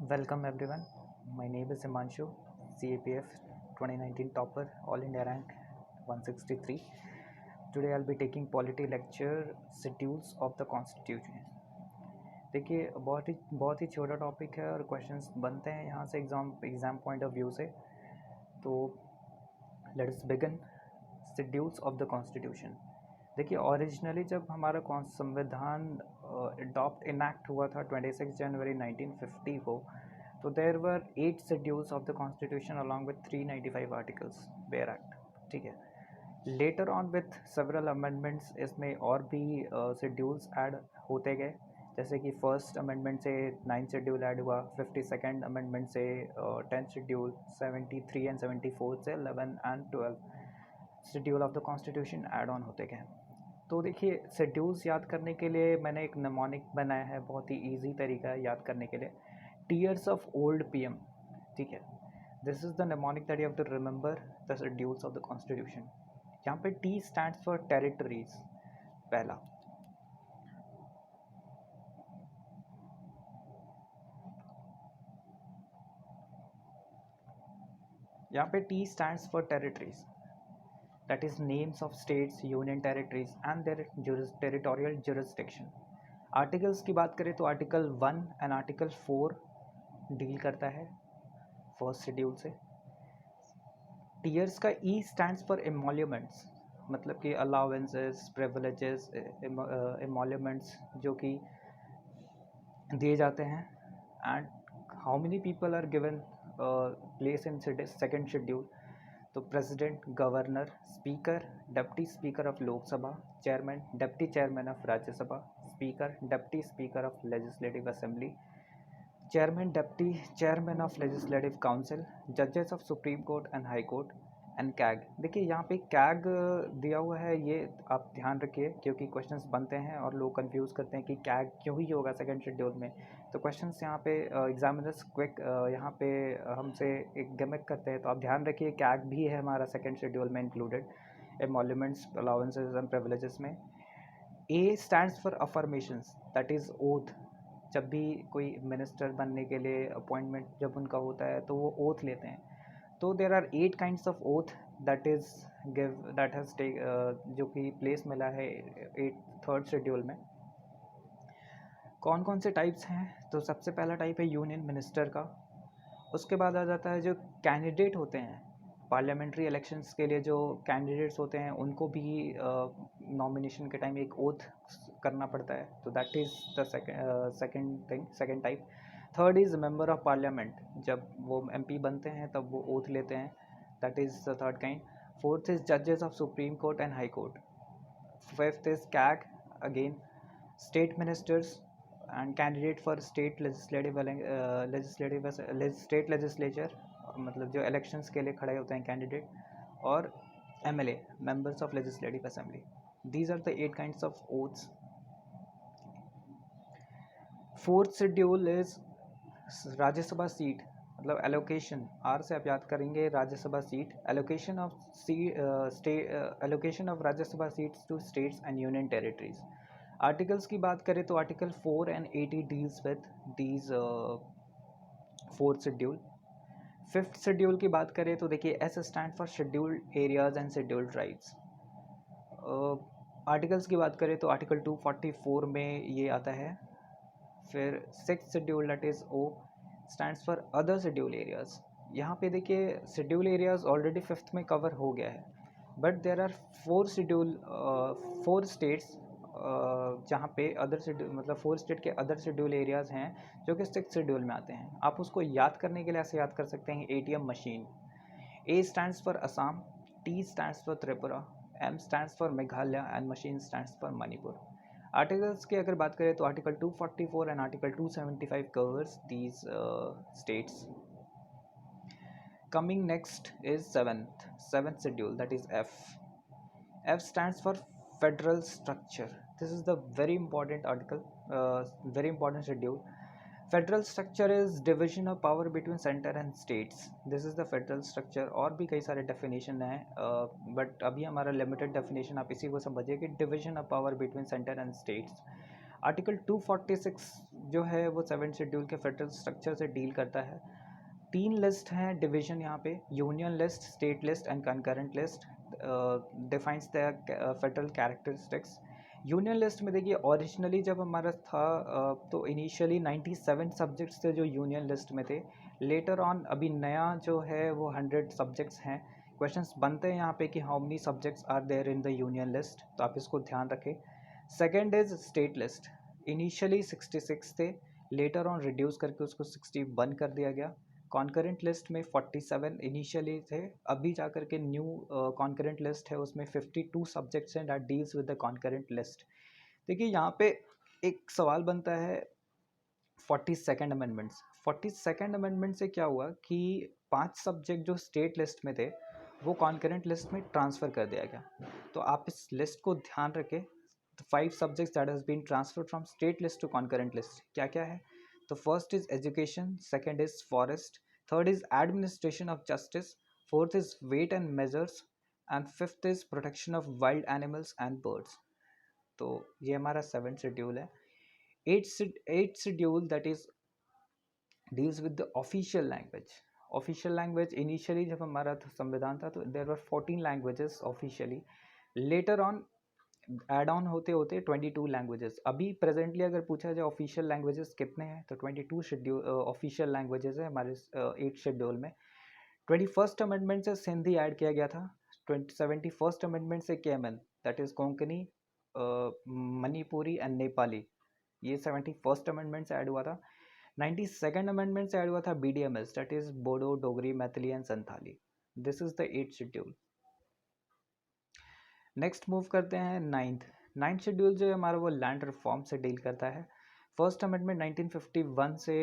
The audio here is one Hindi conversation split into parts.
Welcome everyone. My name is Himanshu, CAPF 2019 topper, All India rank 163. Today I'll be taking polity lecture Schedules of the Constitution. देखिए बहुत ही छोटा टॉपिक है और क्वेश्चंस बनते हैं यहाँ से एग्ज़ाम पॉइंट ऑफ व्यू से. तो let's begin. Schedules of the constitution. देखिए ओरिजिनली जब हमारा संविधान इनैक्ट हुआ था 26 जनवरी 1950 को, तो देर वर 8 schedules of the constitution along with 395 articles bare act. ठीक है. Later on with several amendments इसमें और भी शेड्यूल्स ऐड होते गए, जैसे कि फर्स्ट अमेंडमेंट से 9 शेड्यूल ऐड हुआ, 52nd अमेंडमेंट से 10 शेड्यूल, 73 एंड 74 से 11 and 12 schedule of the constitution add on होते गए. तो देखिए शेड्यूल्स याद करने के लिए मैंने एक नेमोनिक बनाया है, बहुत ही इजी तरीका है याद करने के लिए. Tears of old PM. ठीक है. This is the mnemonic that you have to remember the schedules of the constitution. यहाँ पे टी स्टैंड्स फॉर टेरिटरीज. पहला, यहाँ पे T stands for territories, that is names of states, union territories and their territorial jurisdiction. Articles की बात करें तो आर्टिकल 1 एंड आर्टिकल 4 डील करता है फर्स्ट शेड्यूल से. टीयर्स का ई स्टैंड्स फॉर एमोल्यूमेंट्स, मतलब कि अलाउंसेस, प्रिविलेजेस, एमोल्यूमेंट्स जो कि दिए जाते हैं. And how many people are given place in second schedule. तो president, governor, speaker, deputy speaker of Lok Sabha, chairman, deputy chairman of Rajya Sabha, speaker, deputy speaker of legislative assembly, chairman, deputy chairman of legislative council, जजेस of supreme court and high court and CAG. देखिए यहाँ पे कैग दिया हुआ है, ये आप ध्यान रखिए क्योंकि क्वेश्चंस बनते हैं और लोग कंफ्यूज करते हैं कि कैग क्यों ही होगा सेकंड शेड्यूल में. तो क्वेश्चंस यहाँ पे एग्जामिनर्स क्विक यहाँ पे हमसे एक गिमिक करते हैं, तो आप ध्यान रखिए कैग भी है हमारा सेकंड शेड्यूल में इंक्लूडेड एमोल्यूमेंट्स, अलाउंसेस एंड प्रिविलेजेस में. ए stands for affirmations, that is oath. जब भी कोई मिनिस्टर बनने के लिए अपॉइंटमेंट जब उनका होता है तो वो ओथ लेते हैं. तो there are 8 kinds of oath that is that has take जो कि प्लेस मिला है थर्ड शेड्यूल में. कौन कौन से टाइप्स हैं? तो सबसे पहला टाइप है यूनियन मिनिस्टर का. उसके बाद आ जाता है जो कैंडिडेट होते हैं पार्लियामेंट्री इलेक्शंस के लिए, जो कैंडिडेट्स होते हैं उनको भी नॉमिनेशन के टाइम एक ओथ करना पड़ता है. तो that is the second type. Third is member of parliament, जब वो एमपी बनते हैं तब वो ओथ लेते हैं, that is the third kind. Fourth is जजेस of supreme court and high court. Fifth is CAG again, state ministers and candidate for state state legislature, मतलब जो इलेक्शंस के लिए खड़े होते हैं कैंडिडेट, और MLA, members of legislative assembly. These are the 8 kinds of oaths. Fourth schedule is Rajya Sabha seat, मतलब एलोकेशन. आर से आप याद करेंगे Rajya Sabha seat. Allocation of Rajya Sabha seats to states and union territories. Articles की बात करें तो article 4 and 80 deals with these fourth schedule. Fifth schedule की बात करें तो देखिए S stand for scheduled areas and scheduled tribes. Articles की बात करें तो आर्टिकल 244 में ये आता है. फिर six schedule that is O stands for other schedule areas. यहाँ पे देखिए शेड्यूल एरियाज ऑलरेडी फिफ्थ में कवर हो गया है, but there are four states जहाँ पे अदर शेड्यूल, मतलब 4 स्टेट के अदर शेड्यूल एरियाज़ हैं जो कि सिक्स शेड्यूल में आते हैं. आप उसको याद करने के लिए ऐसे याद कर सकते हैं. ATM machine. A stands for Assam, T stands for Tripura, M stands for Meghalaya and machine stands for Manipur. Articles की अगर बात करें तो article 244 and article 275 covers these states. Coming next is seventh schedule, that is F. F stands for federal structure. This is the very important article, very important schedule. Federal structure is division of power between center and states. This is the federal structure. और भी कई सारे definition हैं, but अभी हमारा limited definition आप इसी को समझिए कि division of power between center and states. Article 246 जो है वो 7 शेड्यूल के फेडरल स्ट्रक्चर से डील करता है। 3 लिस्ट हैं डिवीजन यहाँ पे, union list, state list and concurrent list defines the federal characteristics. Union list में देखिए ओरिजिनली जब हमारा था तो इनिशियली 97 सब्जेक्ट्स थे जो यूनियन लिस्ट में थे। लेटर ऑन अभी नया जो है वो 100 सब्जेक्ट्स हैं। क्वेश्चंस बनते हैं यहाँ पे कि how many subjects are there in the union list, तो आप इसको ध्यान रखें। Second is state list, initially 66 थे, लेटर ऑन रिड्यूस करके उसको 61 कर दिया गया। कॉन्करेंट लिस्ट में 47 इनिशियली थे, अभी जा कर के न्यू कॉन्करेंट लिस्ट है उसमें 52 सब्जेक्ट्स हैं that deals with the concurrent list. देखिए यहाँ पे एक सवाल बनता है 42nd अमेंडमेंट्स। 42nd अमेंडमेंट से क्या हुआ कि 5 सब्जेक्ट जो स्टेट लिस्ट में थे वो कॉन्करेंट लिस्ट में ट्रांसफ़र कर दिया गया। तो आप इस लिस्ट को दैट रखें। The 5 subjects that has been transferred from state list to concurrent list क्या क्या है? तो first is education, second is forest, third is administration of justice, fourth is weight and measures and fifth is protection of wild animals and birds. तो ये हमारा 7th शेड्यूल है। 8th schedule that is deals with the official language. Official language initially जब हमारा संविधान था तो there were 14 languages officially. Later on add on होते होते 22 लैंग्वेजेस। अभी प्रेजेंटली अगर पूछा जाए ऑफिशियल लैंग्वेजेस कितने हैं तो 22 शेड्यूल ऑफिशियल लैंग्वेजेस है हमारे 8 शेड्यूल में। 21st अमेंडमेंट से सिंधी ऐड किया गया था। 71st अमेंडमेंट से केमन that is Konkani, Manipuri and Nepali, ये 71st अमेंडमेंट से ऐड हुआ था। 92nd अमेंडमेंट से ऐड हुआ था BDMS that is Bodo, Dogri, Maithili and Santhali. This is the 8th schedule. Next move करते हैं 9th शेड्यूल जो है हमारा वो लैंड रिफॉर्म से डील करता है। फर्स्ट अमेंडमेंट 1951 से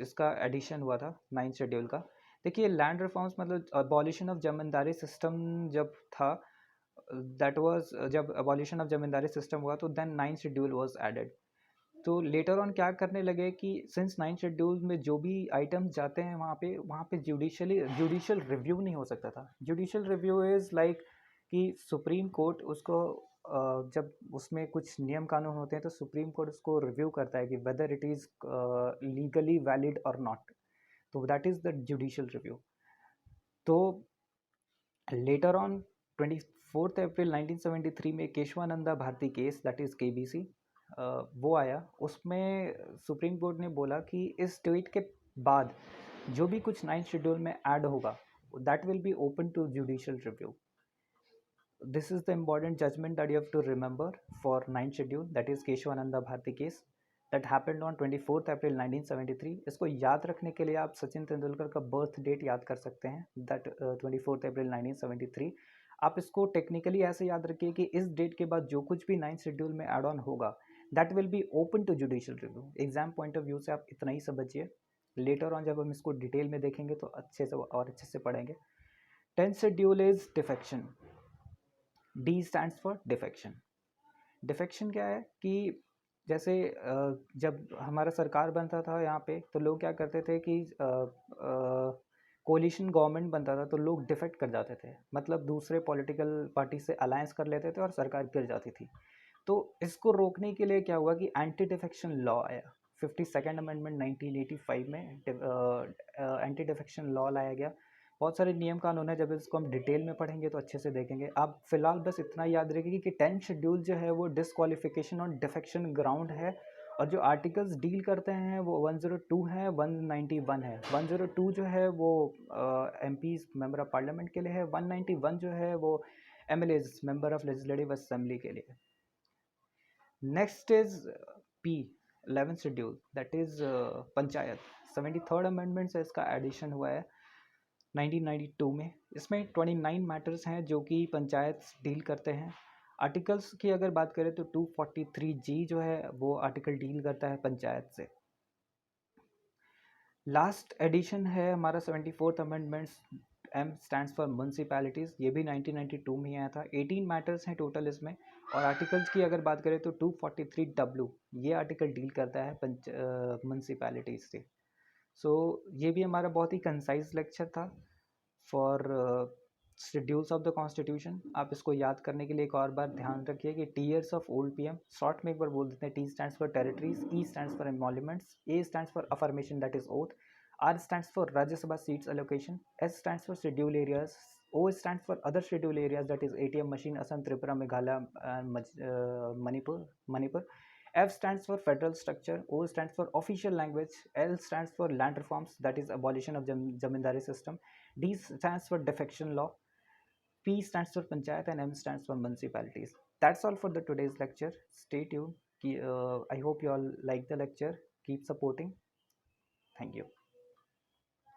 इसका एडिशन हुआ था 9th शेड्यूल का। देखिए लैंड रिफॉर्म्स मतलब अबॉलिशन ऑफ जमींदारी सिस्टम जब था, दैट वाज जब अबॉलिशन ऑफ जमींदारी सिस्टम हुआ तो then 9th schedule was added. तो लेटर ऑन क्या करने लगे कि सिंस 9th शेड्यूल में जो भी आइटम्स जाते हैं वहाँ पे जुडिशियल रिव्यू नहीं हो सकता था। जुडिशियल रिव्यू इज़ लाइक कि सुप्रीम कोर्ट उसको जब उसमें कुछ नियम कानून होते हैं तो सुप्रीम कोर्ट उसको रिव्यू करता है कि whether it is legally valid और नॉट, तो that is the judicial review. तो लेटर ऑन 24 अप्रैल 1973 में Keshavananda Bharati case that is KBC वो आया। उसमें सुप्रीम कोर्ट ने बोला कि इस डेट के बाद जो भी कुछ 9th शेड्यूल में ऐड होगा that will be open to judicial review. This is the important judgment that you have to remember for 9th schedule, that is Keshavananda Bharati case that happened on 24th April 1973। इसको याद रखने के लिए आप सचिन तेंदुलकर का बर्थ डेट याद कर सकते हैं, दैट 24th April 1973। आप इसको टेक्निकली ऐसे याद रखिए कि इस डेट के बाद जो कुछ भी 9th शेड्यूल में एड ऑन होगा that will be open to judicial review. Exam point of view से आप इतना ही समझिए, लेटर ऑन जब हम इसको डिटेल में देखेंगे तो अच्छे से और अच्छे से पढ़ेंगे। 10th schedule is defection. D stands for defection. Defection क्या है कि जैसे जब हमारा सरकार बनता था यहाँ पे तो लोग क्या करते थे कि कोलिशन गवर्नमेंट बनता था तो लोग डिफेक्ट कर जाते थे, मतलब दूसरे पॉलिटिकल पार्टी से अलायंस कर लेते थे और सरकार गिर जाती थी। तो इसको रोकने के लिए क्या हुआ कि एंटी डिफेक्शन लॉ आया। 52nd अमेंडमेंट 1985 में एंटी डिफेक्शन लॉ लाया गया। बहुत सारे नियम कानून है, जब इसको हम डिटेल में पढ़ेंगे तो अच्छे से देखेंगे। आप फिलहाल बस इतना याद रखिए कि 10th शेड्यूल जो है वो डिसक्वालिफिकेशन और डिफेक्शन ग्राउंड है, और जो आर्टिकल्स डील करते हैं वो 102 है, 191 है। 102 जो है वो MPs मेंबर ऑफ पार्लियामेंट के लिए है, 191 जो है वो MLAs member of legislative assembly के लिए। Next is P 11th schedule that is panchayat. 73rd amendment से इसका एडिशन हुआ है 1992 में। इसमें 29 मैटर्स हैं जो कि पंचायत डील करते हैं। आर्टिकल्स की अगर बात करें तो 243G जो है वो आर्टिकल डील करता है पंचायत से। लास्ट एडिशन है हमारा 74th amendment, M stands for municipalities, ये भी 1992 में ही आया था। 18 मैटर्स हैं टोटल इसमें। और आर्टिकल्स की अगर बात करें तो 243W ये आर्टिकल डील करता है म्यूनसिपैलिटीज़ से। सो ये भी हमारा बहुत ही कंसाइज लेक्चर था for schedules of the constitution, आप इसको याद करने के लिए एक और बार ध्यान रखिए कि tears of old PM, short में एक बार बोल देते हैं। T stands for territories, E stands for emoluments, A stands for affirmation that is oath, R stands for Rajya Sabha seats allocation, S stands for schedule areas, O stands for other schedule areas that is ATM machine, Assam, Tripura, Meghalaya, Manipur, F stands for federal structure, O stands for official language, L stands for land reforms, that is abolition of zamindari system, D stands for defection law, P stands for panchayat, and M stands for municipalities. That's all for the today's lecture. Stay tuned. I hope you all like the lecture. Keep supporting. Thank you.